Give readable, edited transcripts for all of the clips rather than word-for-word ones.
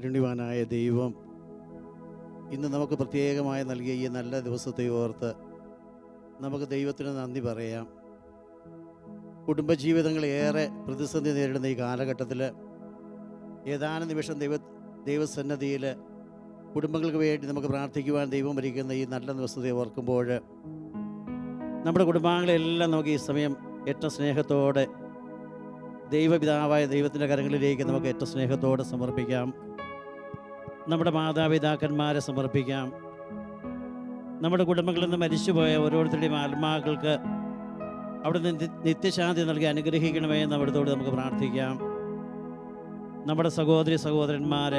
കാരുണ്യവാനായ ദൈവം ഇന്ന് നമുക്ക് പ്രത്യേകമായി നൽകിയ ഈ നല്ല ദിവസത്തെ ഓർത്ത് നമുക്ക് ദൈവത്തിന് നന്ദി പറയാം. കുടുംബജീവിതങ്ങളേറെ പ്രതിസന്ധി നേരിടുന്ന ഈ കാലഘട്ടത്തിൽ ഏതാനും നിമിഷം ദൈവസന്നദ്ധിയിൽ കുടുംബങ്ങൾക്ക് വേണ്ടി നമുക്ക് പ്രാർത്ഥിക്കുവാൻ ദൈവം ഭരിക്കുന്ന ഈ നല്ല ദിവസത്തെ ഓർക്കുമ്പോൾ നമ്മുടെ കുടുംബാംഗങ്ങളെല്ലാം നമുക്ക് ഈ സമയം ഏറ്റവും സ്നേഹത്തോടെ ദൈവപിതാവായ ദൈവത്തിൻ്റെ കരങ്ങളിലേക്ക് നമുക്ക് ഏറ്റവും സ്നേഹത്തോടെ സമർപ്പിക്കാം. നമ്മുടെ മാതാപിതാക്കന്മാരെ സമർപ്പിക്കാം. നമ്മുടെ കുടുംബങ്ങളിൽ നിന്ന് മരിച്ചുപോയ ഓരോരുത്തരുടെയും ആത്മാക്കൾക്ക് അവിടുന്ന് നിത്യശാന്തി നൽകി അനുഗ്രഹിക്കണമേ എന്ന് അവിടുത്തോട് നമുക്ക് പ്രാർത്ഥിക്കാം. നമ്മുടെ സഹോദരി സഹോദരന്മാർ,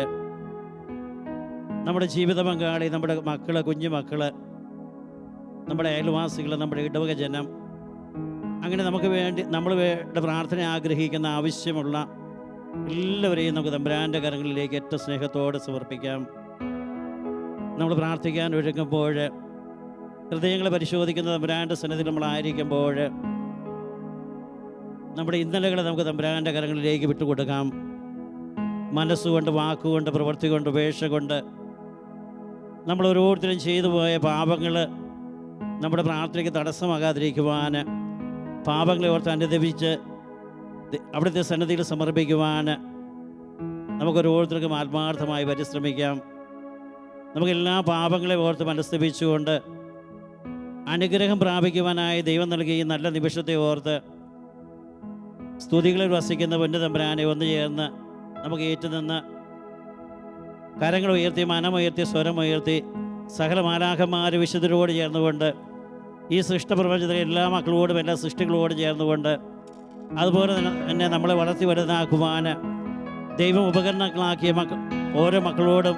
നമ്മുടെ ജീവിത പങ്കാളി, നമ്മുടെ മക്കൾ, കുഞ്ഞുമക്കൾ, നമ്മുടെ അയൽവാസികൾ, നമ്മുടെ ഇടവക ജനം, അങ്ങനെ നമുക്ക് വേണ്ടി നമ്മൾ പ്രാർത്ഥന ആഗ്രഹിക്കുന്ന ആവശ്യമുള്ള എല്ലാവരെയും നമുക്ക് തമ്പുരാൻ്റെ കരങ്ങളിലേക്ക് ഏറ്റവും സ്നേഹത്തോടെ സമർപ്പിക്കാം. നമ്മൾ പ്രാർത്ഥിക്കാൻ ഒരുങ്ങുമ്പോൾ, ഹൃദയങ്ങളെ പരിശോധിക്കുന്ന തമ്പുരാൻ്റെ സന്നിധിയിൽ നമ്മളായിരിക്കുമ്പോൾ, നമ്മുടെ ഇന്നലകളെ നമുക്ക് തമ്പുരാൻ്റെ കരങ്ങളിലേക്ക് വിട്ടുകൊടുക്കാം. മനസ്സുകൊണ്ട്, വാക്കുകൊണ്ട്, പ്രവൃത്തി കൊണ്ട്, ഉപേക്ഷ കൊണ്ട് നമ്മൾ ഓരോരുത്തരും ചെയ്തു പോയ പാപങ്ങൾ നമ്മുടെ പ്രാർത്ഥനയ്ക്ക് തടസ്സമാകാതിരിക്കുവാൻ, പാപങ്ങളെ ഓർത്ത് അനുദപിച്ച് അവിടുത്തെ സന്നിധിയിൽ സമർപ്പിക്കുവാൻ നമുക്കൊരോരുത്തർക്കും ആത്മാർത്ഥമായി പരിശ്രമിക്കാം. നമുക്കെല്ലാ പാപങ്ങളെ ഓർത്ത് മനസ്തപിച്ചുകൊണ്ട് അനുഗ്രഹം പ്രാപിക്കുവാനായി ദൈവം നൽകിയ ഈ നല്ല നിമിഷത്തെ ഓർത്ത് സ്തുതികളിൽ വസിക്കുന്ന പൊന്നുതമ്പുരാനെ ഒന്ന് ചേർന്ന് നമുക്ക് ഏറ്റുനിന്ന് കരങ്ങൾ ഉയർത്തി, മനമുയർത്തി, സ്വരമുയർത്തി സകല മാലാഖമാർ വിശുദ്ധരോട് ചേർന്നുകൊണ്ട് ഈ സൃഷ്ടപ്രപഞ്ചത്തിലെ എല്ലാ മക്കളോടും എല്ലാ സൃഷ്ടികളോടും ചേർന്നുകൊണ്ട്, അതുപോലെ തന്നെ നമ്മളെ വളർത്തി വലുതാക്കുവാൻ ദൈവം ഉപകരണങ്ങളാക്കിയ ഓരോ മക്കളോടും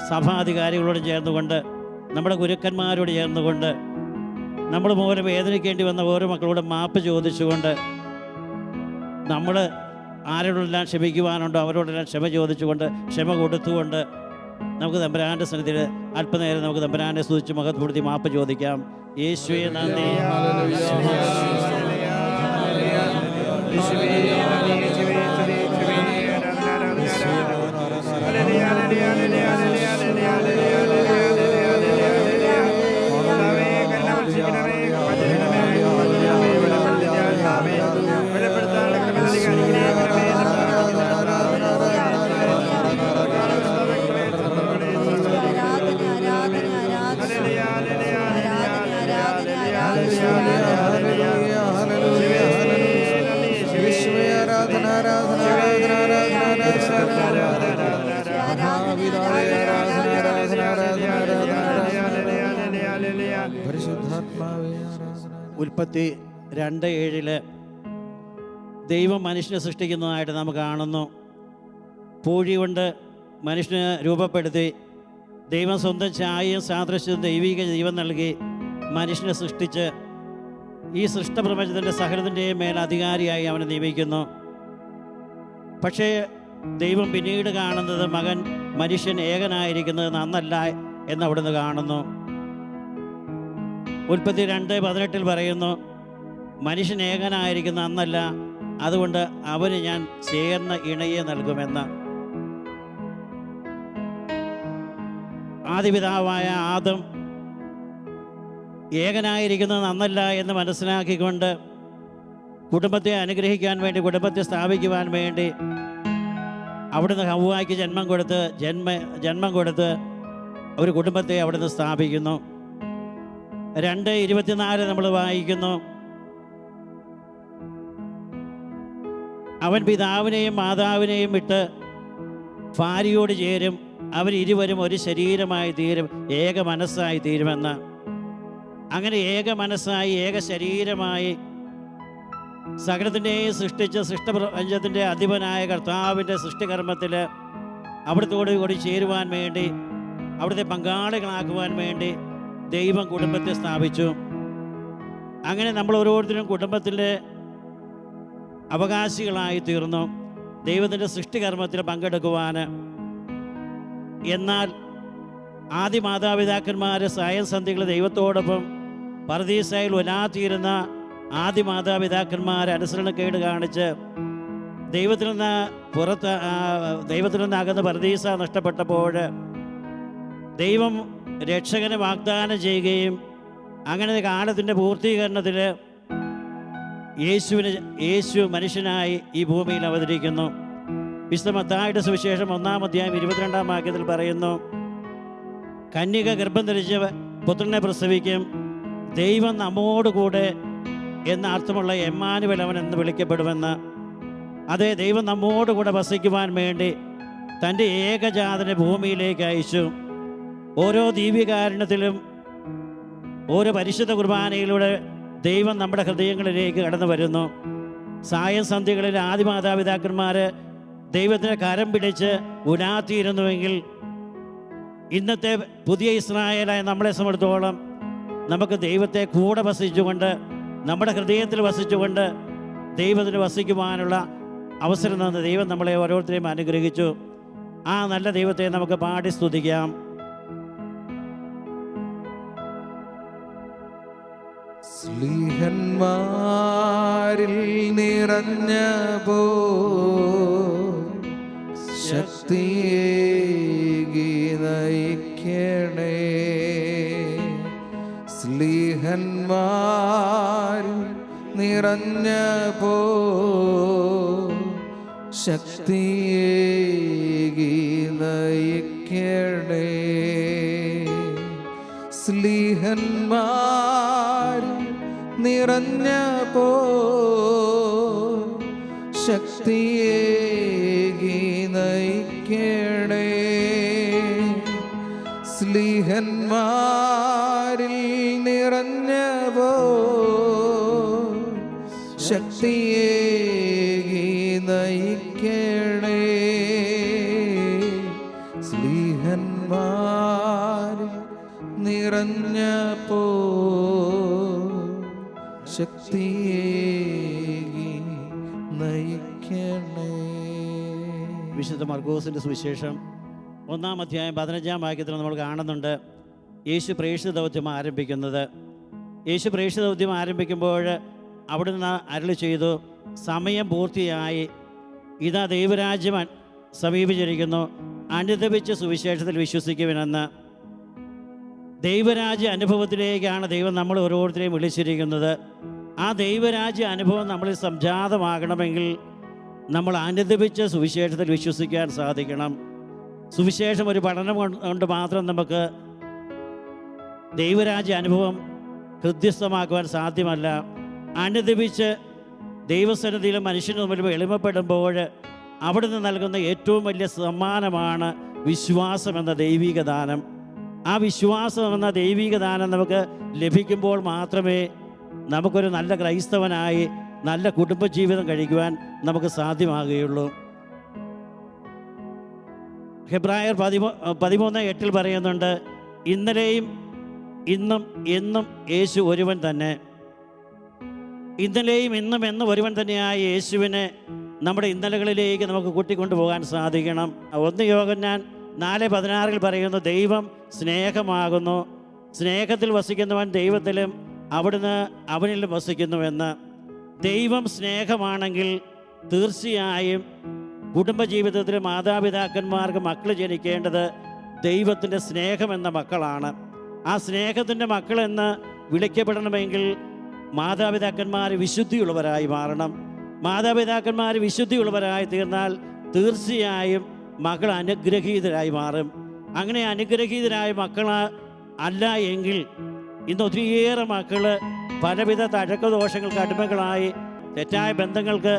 സഭാധികാരികളോടും ചേർന്നുകൊണ്ട്, നമ്മുടെ ഗുരുക്കന്മാരോട് ചേർന്നുകൊണ്ട്, നമ്മൾ മൂലം വേദനിക്കേണ്ടി വന്ന ഓരോ മക്കളോടും മാപ്പ് ചോദിച്ചുകൊണ്ട്, നമ്മൾ ആരോടെല്ലാം ക്ഷമിക്കുവാനുണ്ടോ അവരോടെല്ലാം ക്ഷമ ചോദിച്ചുകൊണ്ട്, ക്ഷമ കൊടുത്തുകൊണ്ട് നമുക്ക് തമ്പുരാൻ്റെ സന്നിധിയിൽ അല്പനേരം നമുക്ക് തമ്പുരാനെ സ്തുതിച്ച് മഹത്വപ്പെടുത്തി മാപ്പ് ചോദിക്കാം. യേശുവേ നന്ദി. ഉൽപ്പത്തി 2:7 ദൈവം മനുഷ്യനെ സൃഷ്ടിക്കുന്നതായിട്ട് നാം കാണുന്നു. പൂഴി കൊണ്ട് മനുഷ്യനെ രൂപപ്പെടുത്തി ദൈവം സ്വന്തം ഛായയും സാദൃശ്യവും ദൈവിക ജീവൻ നൽകി മനുഷ്യനെ സൃഷ്ടിച്ച് ഈ സൃഷ്ടപ്രപഞ്ചത്തിൻ്റെ സകലത്തിൻ്റെയും മേൽ അധികാരിയായി അവനെ നിയമിക്കുന്നു. പക്ഷേ ദൈവം പിന്നീട് കാണുന്നത് മനുഷ്യൻ ഏകനായിരിക്കുന്നത് നന്നല്ല എന്ന് അവിടുന്ന് കാണുന്നു. ഉൽപ്പത്തി 2:18 പറയുന്നു, മനുഷ്യൻ ഏകനായിരിക്കുന്ന അന്നല്ല, അതുകൊണ്ട് അവന് ഞാൻ ചേർന്ന ഇണയെ നൽകുമെന്ന്. ആദിപിതാവായ ആദം ഏകനായിരിക്കുന്നത് നന്നല്ല എന്ന് മനസ്സിലാക്കിക്കൊണ്ട് കുടുംബത്തെ അനുഗ്രഹിക്കാൻ വേണ്ടി, കുടുംബത്തെ സ്ഥാപിക്കുവാൻ വേണ്ടി അവിടുന്ന് ഹവ്വായ്ക്ക് ജന്മം കൊടുത്ത് ഒരു കുടുംബത്തെ അവിടുന്ന് സ്ഥാപിക്കുന്നു. 2:24 നമ്മൾ വായിക്കുന്നു, അവൻ പിതാവിനെയും മാതാവിനെയും വിട്ട് ഭാര്യയോട് ചേരും, അവരിരുവരും ഒരു ശരീരമായി തീരും, ഏക മനസ്സായി തീരുമെന്ന്. അങ്ങനെ ഏക മനസ്സായി, ഏക ശരീരമായി സകലത്തിൻ്റെയും സൃഷ്ടിച്ച സൃഷ്ടപ്രപഞ്ചത്തിൻ്റെ അധിപനായ കർത്താവിൻ്റെ സൃഷ്ടികർമ്മത്തിൽ അവിടുത്തോട് കൂടി ചേരുവാൻ വേണ്ടി, അവിടുത്തെ പങ്കാളികളാക്കുവാൻ വേണ്ടി ദൈവം കുടുംബത്തെ സ്ഥാപിച്ചു. അങ്ങനെ നമ്മൾ ഓരോരുത്തരും കുടുംബത്തിൻ്റെ അവകാശികളായി തീർന്നു, ദൈവത്തിൻ്റെ സൃഷ്ടികർമ്മത്തിൽ പങ്കെടുക്കുവാൻ. എന്നാൽ ആദ്യ മാതാപിതാക്കന്മാർ സായംസന്ധികൾ ദൈവത്തോടൊപ്പം പർദീസായിൽ ഉലാത്തിയിരുന്ന ആദ്യ മാതാപിതാക്കന്മാർ അനുസരണക്കേട് കാണിച്ച് ദൈവത്തിൽ നിന്ന് ദൈവത്തിൽ നിന്ന് അകന്ന് പരദീസ നഷ്ടപ്പെട്ടപ്പോൾ ദൈവം രക്ഷകനെ വാഗ്ദാനം ചെയ്യുകയും അങ്ങനെ കാലത്തിൻ്റെ പൂർത്തീകരണത്തിൽ യേശു മനുഷ്യനായി ഈ ഭൂമിയിൽ അവതരിക്കുന്നു. വിശുദ്ധ മത്തായിയുടെ സുവിശേഷം 1-ാം അധ്യായം 22-ാം വാക്യത്തിൽ പറയുന്നു, കന്യക ഗർഭം ധരിച്ച് പുത്രനെ പ്രസവിക്കും, ദൈവം നമ്മോടുകൂടെ എന്ന അർത്ഥമുള്ള എമ്മാനുവേൽ അവൻ എന്ന് വിളിക്കപ്പെടുമെന്ന്. അതേ, ദൈവം നമ്മോടുകൂടെ വസിക്കുവാൻ വേണ്ടി തൻ്റെ ഏകജാതനെ ഭൂമിയിലേക്ക് അയച്ചു. ഓരോ ദിവ്യകാരുണ്യത്തിലും ഓരോ പരിശുദ്ധ കുർബാനയിലൂടെ ദൈവം നമ്മുടെ ഹൃദയങ്ങളിലേക്ക് കടന്നു വരുന്നു. സായം സന്ധ്യകളിൽ ആദിമാതാപിതാക്കന്മാർ ദൈവത്തിൻ്റെ കരം പിടിച്ച് ഉലാത്തിയിരുന്നുവെങ്കിൽ ഇന്നത്തെ പുതിയ ഇസ്രായേലായ നമ്മളെ സംബന്ധിച്ചിടത്തോളം നമുക്ക് ദൈവത്തെ കൂടെ വസിച്ചുകൊണ്ട്, നമ്മുടെ ഹൃദയത്തിൽ വസിച്ചുകൊണ്ട് ദൈവത്തിന് വസിക്കുവാനുള്ള അവസരം തന്ന ദൈവം നമ്മളെ ഓരോരുത്തരെയും അനുഗ്രഹിച്ചു. ആ നല്ല ദൈവത്തെ നമുക്ക് പാടി സ്തുതിക്കാം. സ്ലീഹന്മാരിൽ നിറഞ്ഞപോ ശക്തിയേകി നയിക്കണേ. സ്ലീഹന്മാരിൽ നിറഞ്ഞപോ ശക്തിയേകി നയിക്കണേ. സ്ലീഹന്മാരിൽ നിറഞ്ഞപോ ശക്തിയേകി നയിക്കണേ. സ്ലീഹന്മാരിൽ നിറഞ്ഞപോ ശക്തിയേകി നയിക്കണേ. സ്ലീഹന്മാരിൽ നിറഞ്ഞപോ ശക്തിയേകി നയിക്കണേ. വിശുദ്ധ മർക്കോസിൻ്റെ സുവിശേഷം 1-ാം അധ്യായം 15-ാം വാക്യത്തിൽ നമ്മൾ കാണുന്നുണ്ട് യേശു പ്രേക്ഷിത ദൗത്യം ആരംഭിക്കുന്നത്. യേശു പ്രേക്ഷിത ദൗത്യം ആരംഭിക്കുമ്പോൾ അവിടുന്ന് അരുളി ചെയ്തു, സമയം പൂർത്തിയായി, ഇതാ ദൈവരാജ്യം സമീപിച്ചിരിക്കുന്നു, അനുദപിച്ച് സുവിശേഷത്തിൽ വിശ്വസിക്കുവിനെന്ന്. ദൈവരാജ്യ അനുഭവത്തിലേക്കാണ് ദൈവം നമ്മൾ ഓരോരുത്തരെയും വിളിച്ചിരിക്കുന്നത്. ആ ദൈവരാജ്യ അനുഭവം നമ്മളിൽ സംജാതമാകണമെങ്കിൽ നമ്മൾ അനുദപിച്ച് സുവിശേഷത്തിൽ വിശ്വസിക്കാൻ സാധിക്കണം. സുവിശേഷം ഒരു പഠനം കൊണ്ട് മാത്രം നമുക്ക് ദൈവരാജ്യ അനുഭവം ഹൃദ്യസ്ഥമാക്കുവാൻ സാധ്യമല്ല. അനുദപിച്ച് ദൈവസന്നിധിയിലും മനുഷ്യന് മുമ്പിലും എളിമപ്പെടുമ്പോൾ അവിടുന്ന് നൽകുന്ന ഏറ്റവും വലിയ സമ്മാനമാണ് വിശ്വാസം എന്ന ദൈവിക ദാനം. ആ വിശ്വാസം എന്ന ദൈവിക ദാനം നമുക്ക് ലഭിക്കുമ്പോൾ മാത്രമേ നമുക്കൊരു നല്ല ക്രൈസ്തവനായി നല്ല കുടുംബജീവിതം കഴിക്കുവാൻ നമുക്ക് സാധ്യമാകുകയുള്ളൂ. ഹെബ്രായർ 13:8 പറയുന്നുണ്ട്, ഇന്നലെയും ഇന്നും എന്നും യേശു ഒരുവൻ തന്നെ. ഇന്നലെയും ഇന്നും എന്നും ഒരുവൻ തന്നെയായ യേശുവിനെ നമ്മുടെ ഇന്നലകളിലേക്ക് നമുക്ക് കൂട്ടിക്കൊണ്ടുപോകാൻ സാധിക്കണം. 1 യോഹന്നാൻ 4:16 പറയുന്നു, ദൈവം സ്നേഹമാകുന്നു, സ്നേഹത്തിൽ വസിക്കുന്നവൻ ദൈവത്തിലും അവിടുന്ന് അവനിലും വസിക്കുന്നുവെന്ന്. ദൈവം സ്നേഹമാണെങ്കിൽ തീർച്ചയായും കുടുംബജീവിതത്തിൽ മാതാപിതാക്കന്മാർക്ക് മക്കൾ ജനിക്കേണ്ടത് ദൈവത്തിൻ്റെ സ്നേഹമെന്ന മക്കളാണ്. ആ സ്നേഹത്തിൻ്റെ മക്കളെന്ന് വിളിക്കപ്പെടണമെങ്കിൽ മാതാപിതാക്കന്മാർ വിശുദ്ധിയുള്ളവരായി മാറണം. മാതാപിതാക്കന്മാർ വിശുദ്ധിയുള്ളവരായി തീർന്നാൽ തീർച്ചയായും മക്കൾ അനുഗ്രഹീതരായി മാറും. അങ്ങനെ അനുഗ്രഹീതരായ മക്കൾ അല്ല എങ്കിൽ ഇന്ന് ഒത്തിരിയേറെ മക്കൾ പലവിധ തഴക്കദോഷങ്ങൾക്ക് അടിമകളായി, തെറ്റായ ബന്ധങ്ങൾക്ക്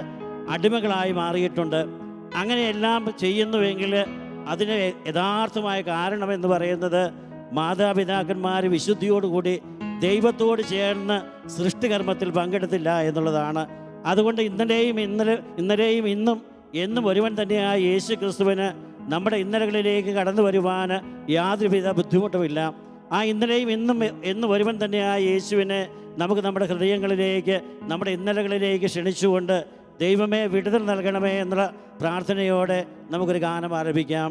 അടിമകളായി മാറിയിട്ടുണ്ട്. അങ്ങനെയെല്ലാം ചെയ്യുന്നുവെങ്കിൽ അതിന് യഥാർത്ഥമായ കാരണമെന്ന് പറയുന്നത് മാതാപിതാക്കന്മാർ വിശുദ്ധിയോടുകൂടി ദൈവത്തോട് ചേർന്ന് സൃഷ്ടികർമ്മത്തിൽ പങ്കെടുത്തില്ല എന്നുള്ളതാണ്. അതുകൊണ്ട് ഇന്നലെയും ഇന്നും എന്നും ഒരുവൻ തന്നെയായ യേശു ക്രിസ്തുവിന് നമ്മുടെ ഇന്നലകളിലേക്ക് കടന്നു വരുവാൻ യാതൊരുവിധ ബുദ്ധിമുട്ടുമില്ല. ആ ഇന്നലെയും എന്നും ഒരുവൻ തന്നെയായ യേശുവിനെ നമുക്ക് നമ്മുടെ ഹൃദയങ്ങളിലേക്ക്, നമ്മുടെ ഇന്നലകളിലേക്ക് ക്ഷണിച്ചുകൊണ്ട് ദൈവമേ വിടുതൽ നൽകണമേ എന്നുള്ള പ്രാർത്ഥനയോടെ നമുക്കൊരു ഗാനം ആരംഭിക്കാം.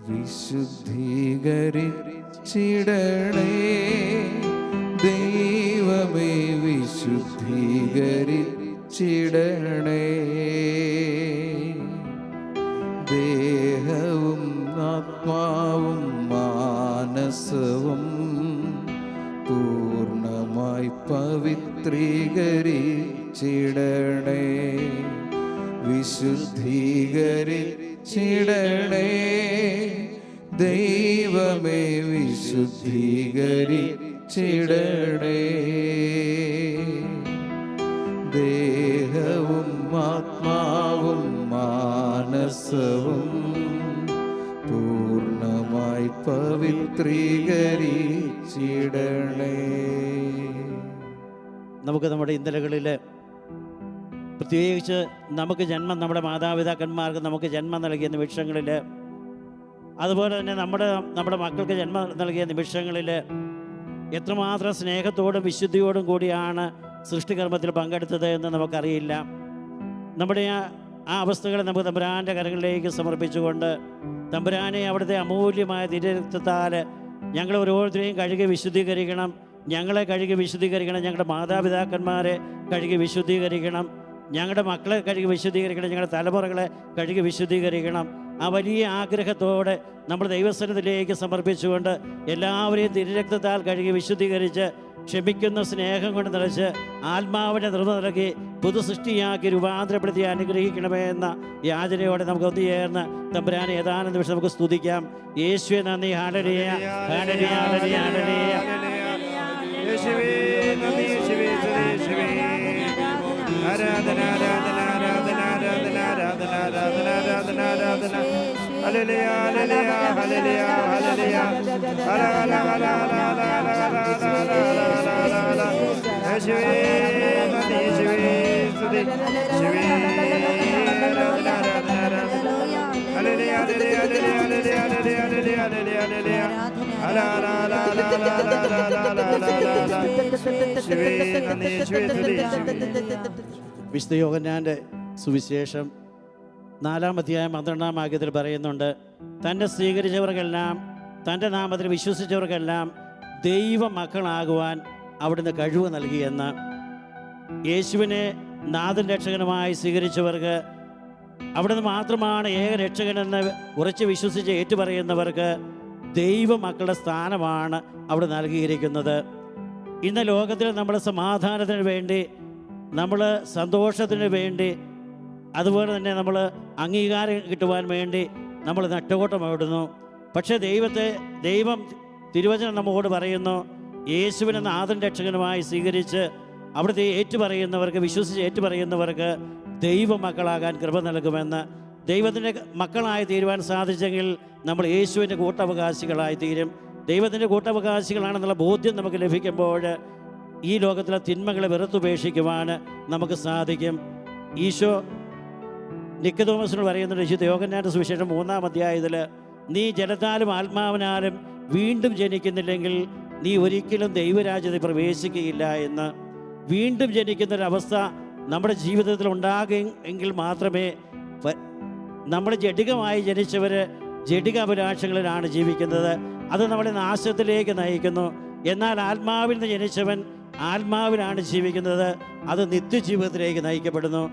വിശുദ്ധീകരിച്ചിടണേ ദൈവമേ വിശുദ്ധീകരിച്ചിടണേ. ദേഹവും ആത്മാവും മാനസവും പൂർണ്ണമായി പവിത്രീകരിച്ചിടണേ. വിശുദ്ധീകരിച്ചിടണേ. ദൈവമേ വിശുദ്ധീകരിച്ചിടണേ. ദേഹവും ആത്മാവും മാനസവും പൂർണ്ണമായി പവിത്രീകരിച്ചിടണേ. നമുക്ക് നമ്മുടെ ഇന്നലകളിൽ പ്രത്യേകിച്ച് നമ്മുടെ മാതാപിതാക്കന്മാർക്ക് നമുക്ക് ജന്മം നൽകിയ നിമിഷങ്ങളിൽ, അതുപോലെ തന്നെ നമ്മുടെ മക്കൾക്ക് ജന്മം നൽകിയ നിമിഷങ്ങളിൽ എത്രമാത്രം സ്നേഹത്തോടും വിശുദ്ധിയോടും കൂടിയാണ് സൃഷ്ടികർമ്മത്തിൽ പങ്കെടുത്തത് എന്ന് നമുക്കറിയില്ല. നമ്മുടെ ആ അവസ്ഥകളെ നമുക്ക് തമ്പുരാൻ്റെ കരങ്ങളിലേക്ക് സമർപ്പിച്ചുകൊണ്ട്, തമ്പുരാനെ അവിടുത്തെ അമൂല്യമായ തിരുരക്തത്താൽ ഞങ്ങൾ ഓരോരുത്തരെയും കഴുകി വിശുദ്ധീകരിക്കണം. ഞങ്ങളെ കഴുകി വിശുദ്ധീകരിക്കണം. ഞങ്ങളുടെ മാതാപിതാക്കന്മാരെ കഴുകി വിശുദ്ധീകരിക്കണം. ഞങ്ങളുടെ മക്കളെ കഴുകി വിശുദ്ധീകരിക്കണം. ഞങ്ങളുടെ തലമുറകളെ കഴുകി വിശുദ്ധീകരിക്കണം. ആ വലിയ ആഗ്രഹത്തോടെ നമ്മൾ ദൈവസന്നിധിയിലേക്ക് സമർപ്പിച്ചുകൊണ്ട് എല്ലാവരെയും തിരുരക്തത്താൽ കഴുകി വിശുദ്ധീകരിച്ച് ക്ഷമിക്കുന്ന സ്നേഹം കൊണ്ട് നിറച്ച് ആത്മാവിനെ നിറവ് നൽകി പുതുസൃഷ്ടിയാക്കി രൂപാന്തരപ്പെടുത്തി അനുഗ്രഹിക്കണമേ എന്ന യാചനയോടെ നമുക്ക് ഒന്ന് ചേർന്ന് തമ്പുരാനെ ഏതാനും നിമിഷം നമുക്ക് സ്തുതിക്കാം. യേശുവേ നന്ദി. Hallelujah, hallelujah, hallelujah, hallelujah. യേശുവേ നന്ദി, യേശുവേ സ്തുതി, യേശുവേ ആരാധന, ആരാധന, ആരാധന, ആരാധന, ആരാധന, ആരാധന, ആരാധന, ആരാധന. Hallelujah, hallelujah, hallelujah, hallelujah. Hala, Hala, Hala, Hala, Hala, Hala, Hala, Hala, Hala, Hala. യേശുവേ നന്ദി, യേശുവേ സ്തുതി, യേശുവേ ആരാധന, ആരാധന, ആരാധന. Hallelujah, hallelujah, hallelujah, hallelujah, hallelujah, hallelujah, hallelujah. Hala, Hala, Hala, Hala, Hala, Hala, Hala, Hala, Hala. യേശുവേ നന്ദി, യേശുവേ സ്തുതി, യേശുവേ. വിശുദ്ധ യോഹന്നാൻ്റെ സുവിശേഷം 4-ാം അധ്യായം 12-ാം വാക്യത്തിൽ പറയുന്നുണ്ട്, തന്നെ സ്വീകരിച്ചവർക്കെല്ലാം, തൻ്റെ നാമത്തിൽ വിശ്വസിച്ചവർക്കെല്ലാം ദൈവ മക്കളാകുവാൻ അവിടുന്ന് കഴിവ് നൽകിയെന്ന്. യേശുവിനെ നാഥൻ രക്ഷകനുമായി സ്വീകരിച്ചവർക്ക്, അവിടുന്ന് മാത്രമാണ് ഏക രക്ഷകനെന്ന് ഉറച്ച് വിശ്വസിച്ച് ഏറ്റുപറയുന്നവർക്ക് ദൈവ മക്കളുടെ സ്ഥാനമാണ് അവിടെ നൽകിയിരിക്കുന്നത്. ഇന്ന് ലോകത്തിൽ നമ്മൾ സമാധാനത്തിന് വേണ്ടി, നമ്മൾ സന്തോഷത്തിന് വേണ്ടി, അതുപോലെ തന്നെ നമ്മൾ അംഗീകാരം കിട്ടുവാൻ വേണ്ടി നമ്മൾ നെട്ടോട്ടമോടുന്നു. പക്ഷേ ദൈവം തിരുവചനം നമ്മോട് പറയുന്നു, യേശുവിനെ നാഥൻ രക്ഷകനുമായി സ്വീകരിച്ച് അവിടുത്തെ ഏറ്റുപറയുന്നവർക്ക്, വിശ്വസിച്ച് ഏറ്റുപറയുന്നവർക്ക് ദൈവ മക്കളാകാൻ കൃപ നൽകുമെന്ന്. ദൈവത്തിൻ്റെ മക്കളായി തീരുവാൻ സാധിച്ചെങ്കിൽ നമ്മൾ യേശുവിൻ്റെ കൂട്ടവകാശികളായി തീരും. ദൈവത്തിൻ്റെ കൂട്ടവകാശികളാണെന്നുള്ള ബോധ്യം നമുക്ക് ലഭിക്കുമ്പോൾ ഈ ലോകത്തിലെ തിന്മകളെ വെറുത്തുപേക്ഷിക്കുവാൻ നമുക്ക് സാധിക്കും. ഈശോ നിക്കോദോമസിനോട് പറയുന്നുണ്ട്, വിശുദ്ധ യോഹന്നാന്റെ സുവിശേഷം 3-ാം അധ്യായത്തിൽ, നീ ജലത്താലും ആത്മാവിനാലും വീണ്ടും ജനിക്കുന്നില്ലെങ്കിൽ നീ ഒരിക്കലും ദൈവരാജ്യത്തിൽ പ്രവേശിക്കുകയില്ല എന്ന്. വീണ്ടും ജനിക്കുന്നൊരവസ്ഥ നമ്മുടെ ജീവിതത്തിൽ ഉണ്ടാകുമെങ്കിൽ മാത്രമേ, നമ്മൾ ജഡികമായി ജനിച്ചവർ ജഡിക അഭിലാഷങ്ങളിലാണ് ജീവിക്കുന്നത്. അത് നമ്മളെ നാശത്തിലേക്ക് നയിക്കുന്നു. എന്നാൽ ആത്മാവിൽ നിന്ന് ജനിച്ചവൻ ആത്മാവിലാണ് ജീവിക്കുന്നത്. അത് നിത്യജീവിതത്തിലേക്ക് നയിക്കപ്പെടുന്നു.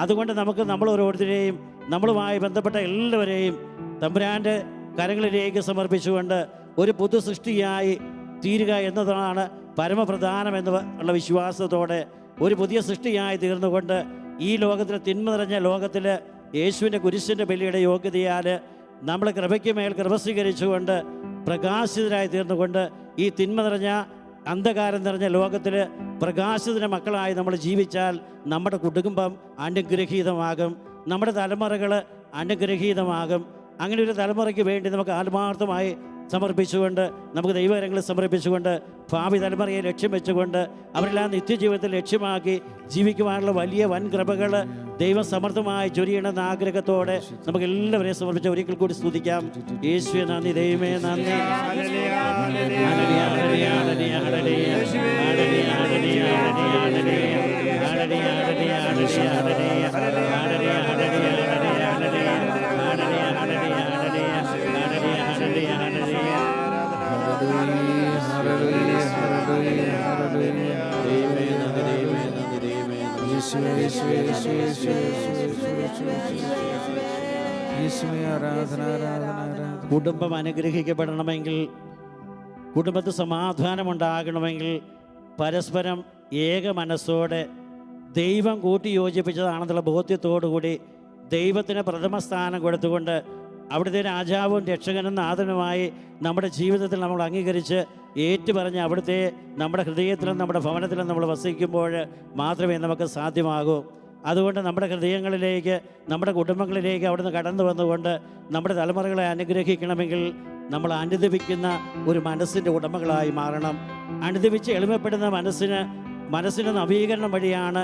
അതുകൊണ്ട് നമ്മൾ ഓരോരുത്തരെയും, നമ്മളുമായി ബന്ധപ്പെട്ട എല്ലാവരെയും തമ്പുരാൻ്റെ കരങ്ങളിലേക്ക് സമർപ്പിച്ചുകൊണ്ട് ഒരു പുതു സൃഷ്ടിയായി തീരുക എന്നതാണ് പരമപ്രധാനം എന്നുള്ള വിശ്വാസത്തോടെ ഒരു പുതിയ സൃഷ്ടിയായി തീർന്നുകൊണ്ട് ഈ ലോകത്തിലെ തിന്മ നിറഞ്ഞ ലോകത്തിൽ യേശുവിൻ്റെ കുരിശിൻ്റെ ബലിയുടെ യോഗ്യതയാൽ നമ്മൾ കൃപയ്ക്ക് മേൽ കൃപ സ്വീകരിച്ചുകൊണ്ട് പ്രകാശിതരായി തീർന്നുകൊണ്ട് ഈ തിന്മ നിറഞ്ഞ അന്ധകാരം നിറഞ്ഞ ലോകത്തിൽ പ്രകാശത്തിൻ്റെ മക്കളായി നമ്മൾ ജീവിച്ചാൽ നമ്മുടെ കുടുംബം അനുഗ്രഹീതമാകും, നമ്മുടെ തലമുറകൾ അനുഗ്രഹീതമാകും. അങ്ങനെ ഒരു തലമുറയ്ക്ക് വേണ്ടി നമുക്ക് ആത്മാർത്ഥമായി സമർപ്പിച്ചുകൊണ്ട്, നമുക്ക് ദൈവകരങ്ങളിൽ സമർപ്പിച്ചുകൊണ്ട്, ഭാവി തലമുറയെ ലക്ഷ്യം വെച്ചുകൊണ്ട് അവരെല്ലാം നിത്യജീവിതത്തിൽ ലക്ഷ്യമാക്കി ജീവിക്കുവാനുള്ള വലിയ വൻ കൃപകൾ ദൈവം സമർത്ഥമായി ചൊരിയണമെന്ന ആഗ്രഹത്തോടെ നമുക്ക് എല്ലാവരെയും സമർപ്പിച്ച് ഒരിക്കൽ കൂടി സ്തുതിക്കാം. യേശുവേ നന്ദി, ദൈവമേ നന്ദി. Hallelujah, hallelujah, hallelujah. യേശുവേ യേശുവേ യേശുവേ യേശുവേ യേശുവേ ആരാധന ആരാധന ആരാധന. കുടുംബം അനുഗ്രഹിക്കപ്പെടണമെങ്കിൽ, കുടുംബത്തിൽ സമാധാനമുണ്ടാകണമെങ്കിൽ പരസ്പരം ഏക മനസ്സോടെ ദൈവം കൂട്ടി യോജിപ്പിച്ചതാണെന്നുള്ള ബോധ്യത്തോടുകൂടി ദൈവത്തിന് പ്രഥമ സ്ഥാനം കൊടുത്തുകൊണ്ട് അവിടുത്തെ രാജാവും രക്ഷകനും നാഥനുമായി നമ്മുടെ ജീവിതത്തിൽ നമ്മൾ അംഗീകരിച്ച് ഏറ്റുപറഞ്ഞ് അവിടുത്തെ നമ്മുടെ ഹൃദയത്തിലും നമ്മുടെ ഭവനത്തിലും നമ്മൾ വസിക്കുമ്പോൾ മാത്രമേ നമുക്ക് സാധ്യമാകൂ. അതുകൊണ്ട് നമ്മുടെ ഹൃദയങ്ങളിലേക്ക്, നമ്മുടെ കുടുംബങ്ങളിലേക്ക് അവിടുന്ന് കടന്നു വന്നുകൊണ്ട് നമ്മുടെ തലമുറകളെ അനുഗ്രഹിക്കണമെങ്കിൽ നമ്മൾ അനുദപിക്കുന്ന ഒരു മനസ്സിൻ്റെ ഉടമകളായി മാറണം. അനുദപിച്ച് എളിമപ്പെടുന്ന മനസ്സിൻ്റെ നവീകരണം വഴിയാണ്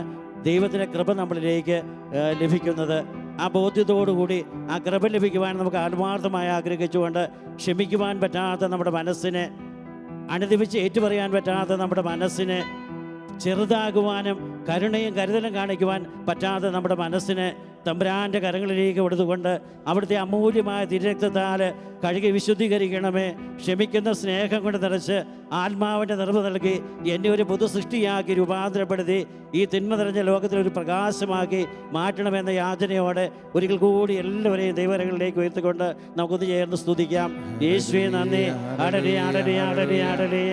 ദൈവത്തിൻ്റെ കൃപ നമ്മളിലേക്ക് ലഭിക്കുന്നത്. ആ ബോധ്യത്തോടുകൂടി ആ കൃപ ലഭിക്കുവാൻ നമുക്ക് ആത്മാർത്ഥമായി ആഗ്രഹിച്ചുകൊണ്ട് ക്ഷമിക്കുവാൻ പറ്റാത്ത നമ്മുടെ മനസ്സിനെ, അനുദപിച്ച് ഏറ്റുപറയാൻ പറ്റാത്ത നമ്മുടെ മനസ്സിനെ, ചെറുതാകുവാനും കരുണയും കരുതലും കാണിക്കുവാൻ പറ്റാതെ നമ്മുടെ മനസ്സിനെ തമ്പുരാൻ്റെ കരങ്ങളിലേക്ക് കൊടുത്തുകൊണ്ട് അവിടുത്തെ അമൂല്യമായ തിരുരക്തത്താൽ കഴുകി വിശുദ്ധീകരിക്കണമേ. ക്ഷമിക്കുന്ന സ്നേഹം കൊണ്ട് നിറച്ച് ആത്മാവിൻ്റെ നിറവ് നൽകി എന്നെ ഒരു പുതു സൃഷ്ടിയാക്കി രൂപാന്തരപ്പെടുത്തി ഈ തിന്മ നിറഞ്ഞ ലോകത്തിലൊരു പ്രകാശമാക്കി മാറ്റണമെന്ന യാചനയോടെ ഒരിക്കൽ കൂടി എല്ലാവരെയും ദൈവകരങ്ങളിലേക്ക് ഉയർത്തിക്കൊണ്ട് നമുക്കൊന്ന് ചേർന്ന് സ്തുതിക്കാം. യേശുവേ നന്ദി. ആടലേ ആടലേ ആടലേ ആടലേ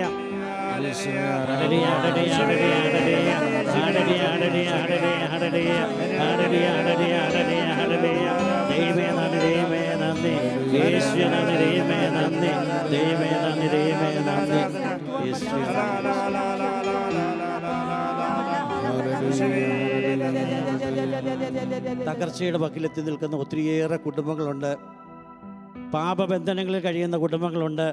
തകർച്ചയുടെ വക്കിലെത്തി നിൽക്കുന്ന ഒത്തിരിയേറെ കുടുംബങ്ങളുണ്ട്. പാപബന്ധനങ്ങളിൽ കഴിയുന്ന കുടുംബങ്ങളുണ്ട്.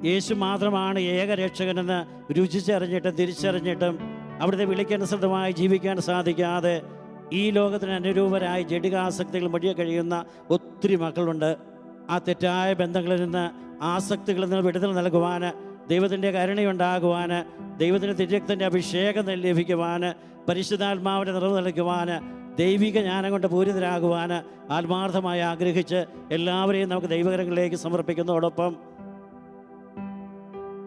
യേശു മാത്രമാണ് ഏകരക്ഷകനെന്ന് രുചിച്ചറിഞ്ഞിട്ടും തിരിച്ചറിഞ്ഞിട്ടും അവിടുത്തെ വിളിക്കനുസൃതമായി ജീവിക്കാൻ സാധിക്കാതെ ഈ ലോകത്തിന് അനുരൂപരായി ജഡികാസക്തികൾ മുടിയെ കഴിയുന്ന ഒത്തിരി മക്കളുണ്ട്. ആ തെറ്റായ ബന്ധങ്ങളിൽ നിന്ന്, ആസക്തികളിൽ നിന്ന് വിടുതൽ നൽകുവാൻ, ദൈവത്തിൻ്റെ കരുണയുണ്ടാകുവാൻ, ദൈവത്തിൻ്റെ തിരുരക്തൻ്റെ അഭിഷേകം ലഭിക്കുവാൻ, പരിശുദ്ധാത്മാവിൻ്റെ നിറവ് നൽകുവാൻ, ദൈവിക ജ്ഞാനം കൊണ്ട് പൂരിതരാകുവാൻ ആത്മാർത്ഥമായി ആഗ്രഹിച്ച് എല്ലാവരെയും നമുക്ക് ദൈവകരങ്ങളിലേക്ക് സമർപ്പിക്കുന്നതോടൊപ്പം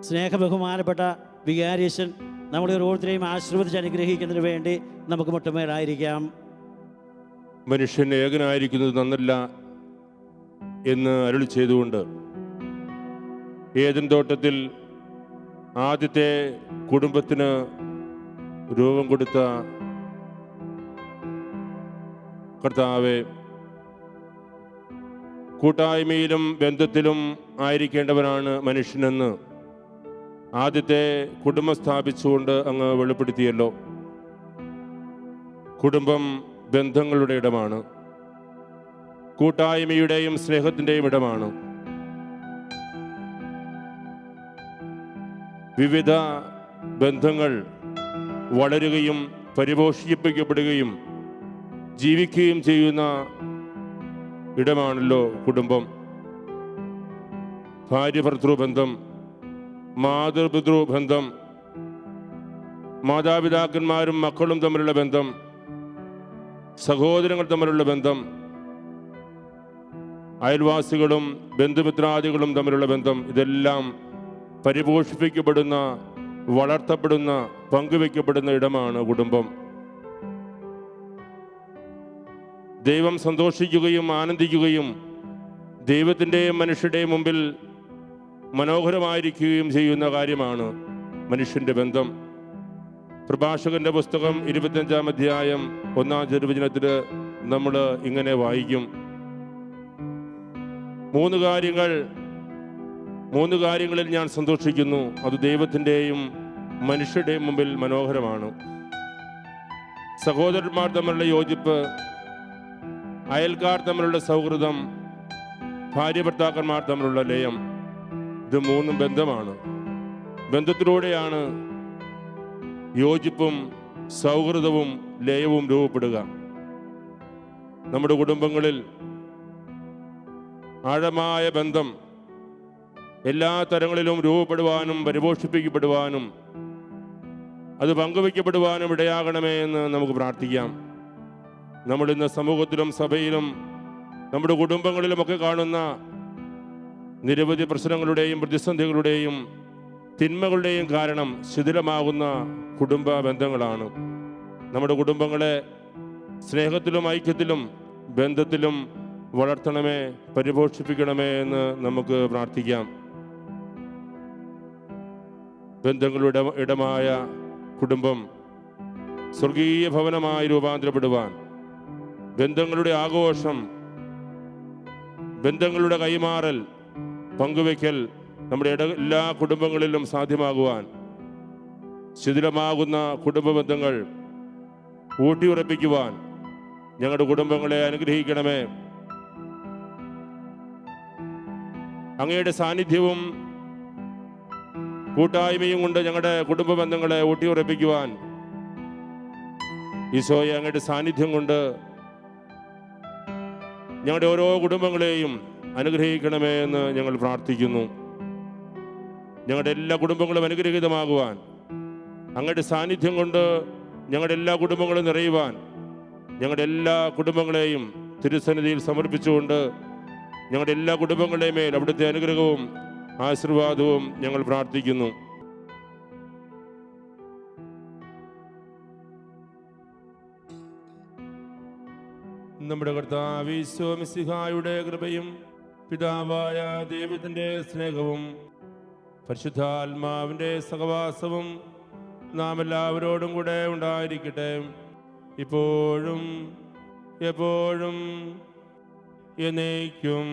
സ്നേഹബഹുമാനപ്പെട്ട വികാരീശൻ നമ്മളെ ഓരോരുത്തരെയും ആശീർവദിച്ച് അനുഗ്രഹിക്കുന്നതിന് വേണ്ടി നമുക്ക് മുട്ടുമേലായിരിക്കാം. മനുഷ്യൻ ഏകനായിരിക്കുന്നത് നന്നല്ല എന്ന് അരുളി ചെയ്തുകൊണ്ട് ഏദൻ തോട്ടത്തിൽ ആദ്യത്തെ കുടുംബത്തിന് രൂപം കൊടുത്ത കർത്താവെ, കൂട്ടായ്മയിലും ബന്ധത്തിലും ആയിരിക്കേണ്ടവനാണ് മനുഷ്യനെന്ന് ആദ്യത്തെ കുടുംബം സ്ഥാപിച്ചുകൊണ്ട് അങ്ങ് വെളിപ്പെടുത്തിയല്ലോ. കുടുംബം ബന്ധങ്ങളുടെ ഇടമാണ്, കൂട്ടായ്മയുടെയും സ്നേഹത്തിൻ്റെയും ഇടമാണ്. വിവിധ ബന്ധങ്ങൾ വളരുകയും പരിപോഷിപ്പിക്കപ്പെടുകയും ജീവിക്കുകയും ചെയ്യുന്ന ഇടമാണല്ലോ കുടുംബം. ഭാര്യ ഭർത്തൃബന്ധം, മാതൃപിതൃബന്ധം, മാതാപിതാക്കന്മാരും മക്കളും തമ്മിലുള്ള ബന്ധം, സഹോദരങ്ങൾ തമ്മിലുള്ള ബന്ധം, അയൽവാസികളും ബന്ധുമിത്രാദികളും തമ്മിലുള്ള ബന്ധം, ഇതെല്ലാം പരിപോഷിപ്പിക്കപ്പെടുന്ന, വളർത്തപ്പെടുന്ന, പങ്കുവയ്ക്കപ്പെടുന്ന ഇടമാണ് കുടുംബം. ദൈവം സന്തോഷിക്കുകയും ആനന്ദിക്കുകയും ദൈവത്തിൻ്റെയും മനുഷ്യരുടെയും മുമ്പിൽ മനോഹരമായിരിക്കുകയും ചെയ്യുന്ന കാര്യമാണ് മനുഷ്യൻ്റെ ബന്ധം. പ്രഭാഷകന്റെ പുസ്തകം 25-ാം അധ്യായം 1-ാം തിരുവചനത്തിൽ നമ്മൾ ഇങ്ങനെ വായിക്കും: മൂന്ന് കാര്യങ്ങളിൽ ഞാൻ സന്തോഷിക്കുന്നു, അത് ദൈവത്തിൻ്റെയും മനുഷ്യരുടെയും മുമ്പിൽ മനോഹരമാണ്. സഹോദരന്മാർ തമ്മിലുള്ള യോജിപ്പ്, അയൽക്കാർ തമ്മിലുള്ള സൗഹൃദം, ഭാര്യ ഭർത്താക്കന്മാർ തമ്മിലുള്ള ലയം, ഇത് മൂന്നും ബന്ധമാണ്. ബന്ധത്തിലൂടെയാണ് യോജിപ്പും സൗഹൃദവും ലയവും രൂപപ്പെടുക. നമ്മുടെ കുടുംബങ്ങളിൽ ആഴമായ ബന്ധം എല്ലാ തരങ്ങളിലും രൂപപ്പെടുവാനും പരിപോഷിപ്പിക്കപ്പെടുവാനും അത് പങ്കുവയ്ക്കപ്പെടുവാനും ഇടയാകണമേ എന്ന് നമുക്ക് പ്രാർത്ഥിക്കാം. നമ്മളിന്ന് സമൂഹത്തിലും സഭയിലും നമ്മുടെ കുടുംബങ്ങളിലുമൊക്കെ കാണുന്ന നിരവധി പ്രശ്നങ്ങളുടെയും പ്രതിസന്ധികളുടെയും തിന്മകളുടെയും കാരണം ശിഥിലമാകുന്ന കുടുംബ ബന്ധങ്ങളാണ്. നമ്മുടെ കുടുംബങ്ങളെ സ്നേഹത്തിലും ഐക്യത്തിലും ബന്ധത്തിലും വളർത്തണമേ, പരിപോഷിപ്പിക്കണമേ എന്ന് നമുക്ക് പ്രാർത്ഥിക്കാം. ബന്ധങ്ങളുടെ ഇടമായ കുടുംബം സ്വർഗീയ ഭവനമായി രൂപാന്തരപ്പെടുവാൻ, ബന്ധങ്ങളുടെ ആഘോഷം, ബന്ധങ്ങളുടെ കൈമാറൽ, പങ്കുവയ്ക്കൽ നമ്മുടെ എല്ലാ കുടുംബങ്ങളിലും സാധ്യമാകുവാൻ, ശിഥിലമാകുന്ന കുടുംബ ബന്ധങ്ങൾ ഊട്ടിയുറപ്പിക്കുവാൻ ഞങ്ങളുടെ കുടുംബങ്ങളെ അനുഗ്രഹിക്കണമേ. അങ്ങയുടെ സാന്നിധ്യവും കൂട്ടായ്മയും കൊണ്ട് ഞങ്ങളുടെ കുടുംബ ബന്ധങ്ങളെ ഊട്ടിയുറപ്പിക്കുവാൻ ഈശോയെ അങ്ങയുടെ സാന്നിധ്യം കൊണ്ട് ഞങ്ങളുടെ ഓരോ കുടുംബങ്ങളെയും അനുഗ്രഹിക്കണമേ എന്ന് ഞങ്ങൾ പ്രാർത്ഥിക്കുന്നു. ഞങ്ങളുടെ എല്ലാ കുടുംബങ്ങളും അനുഗ്രഹീതമാകുവാൻ, അങ്ങയുടെ സാന്നിധ്യം കൊണ്ട് ഞങ്ങളുടെ എല്ലാ കുടുംബങ്ങളും നിറയുവാൻ, ഞങ്ങളുടെ എല്ലാ കുടുംബങ്ങളെയും തിരുസന്നിധിയിൽ സമർപ്പിച്ചുകൊണ്ട് ഞങ്ങളുടെ എല്ലാ കുടുംബങ്ങളുടെയും മേൽ അവിടുത്തെ അനുഗ്രഹവും ആശീർവാദവും ഞങ്ങൾ പ്രാർത്ഥിക്കുന്നു. നമ്മുടെ കർത്താവ് ഈശോ മിശിഹായുടെ കൃപയും പിതാവായ ദൈവത്തിൻ്റെ സ്നേഹവും പരിശുദ്ധാത്മാവിൻ്റെ സഹവാസവും നാം എല്ലാവരോടും കൂടെ ഉണ്ടായിരിക്കട്ടെ, ഇപ്പോഴും എപ്പോഴും എന്നേക്കും.